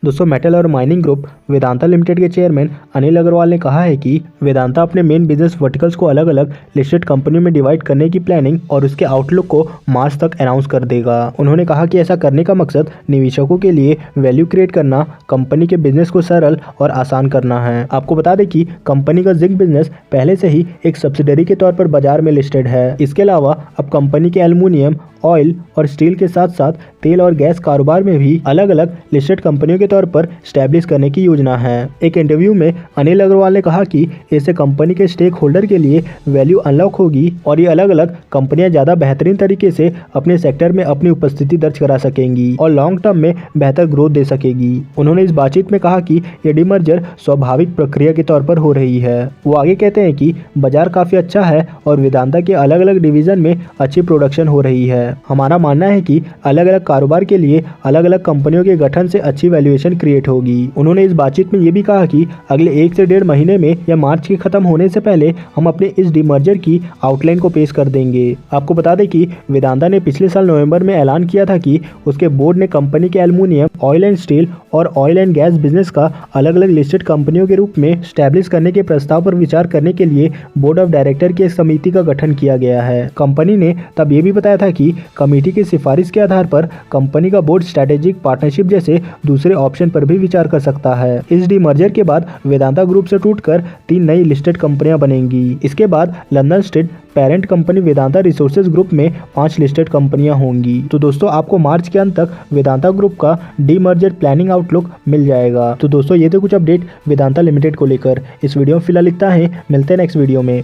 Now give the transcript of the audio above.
दोस्तों मेटल और mining group Vedanta limited के चेयरमैन अनिल अग्रवाल ने कहा है कि वेदांता अपने मेन बिजनेस वर्टिकल्स को अलग अलग लिस्टेड कंपनियों में डिवाइड करने की प्लानिंग और उसके आउटलुक को मार्च तक अनाउंस कर देगा। उन्होंने कहा कि ऐसा करने का मकसद निवेशकों के लिए वैल्यू क्रिएट करना, कंपनी के बिजनेस को सरल और आसान करना है। आपको बता दें कि कंपनी का जिंक बिजनेस पहले से ही एक सब्सिडरी के तौर पर बाजार में लिस्टेड है। इसके अलावा अब कंपनी के एल्युमिनियम, ऑयल और स्टील के साथ साथ तेल और गैस कारोबार में भी अलग अलग लिस्टेड कंपनियों के तौर पर स्टैब्लिश करने की योजना है। एक इंटरव्यू में अनिल अग्रवाल ने कहा कि इससे कंपनी के स्टेक होल्डर के लिए वैल्यू अनलॉक होगी और ये अलग अलग कंपनियां ज़्यादा बेहतरीन तरीके से अपने सेक्टर में अपनी उपस्थिति दर्ज करा सकेंगी और लॉन्ग टर्म में बेहतर ग्रोथ दे सकेगी। उन्होंने इस बातचीत में कहा कि ये डीमर्जर स्वाभाविक प्रक्रिया के तौर पर हो रही है। वो आगे कहते हैं कि बाजार काफ़ी अच्छा है और वेदांता के अलग अलग डिवीज़न में अच्छी प्रोडक्शन हो रही है। हमारा मानना है कि अलग अलग कारोबार के लिए अलग अलग कंपनियों के गठन से अच्छी वैल्यूएशन क्रिएट होगी। उन्होंने इस बातचीत में ये भी कहा कि अगले 1 से 1.5 महीने में या मार्च के खत्म होने से पहले हम अपने इस डीमर्जर की आउटलाइन को पेश कर देंगे। आपको बता दें कि वेदांता ने पिछले साल नवंबर में ऐलान किया था कि उसके बोर्ड ने कंपनी के एल्युमिनियम, ऑयल एंड स्टील और ऑयल एंड गैस बिजनेस का अलग अलग लिस्टेड कंपनियों के रूप में स्टैब्लिश करने के प्रस्ताव पर विचार करने के लिए बोर्ड ऑफ डायरेक्टर की एक समिति का गठन किया गया है। कंपनी ने तब ये भी बताया था कि कमेटी की सिफारिश के आधार पर कंपनी का बोर्ड स्ट्रैटेजिक पार्टनरशिप जैसे दूसरे ऑप्शन पर भी विचार कर सकता है। इस डीमर्जर के बाद वेदांता ग्रुप से टूटकर 3 नई लिस्टेड कंपनियां बनेंगी। इसके बाद London state parent company Vedanta resources group में 5 लिस्टेड कंपनियां होंगी। तो दोस्तों आपको मार्च के अंत तक वेदांता ग्रुप का डीमर्जर प्लानिंग आउटलुक मिल जाएगा। तो दोस्तों ये थे कुछ अपडेट वेदांता लिमिटेड को लेकर। इस वीडियो में फिलहाल इतना है, मिलते हैं नेक्स्ट वीडियो में।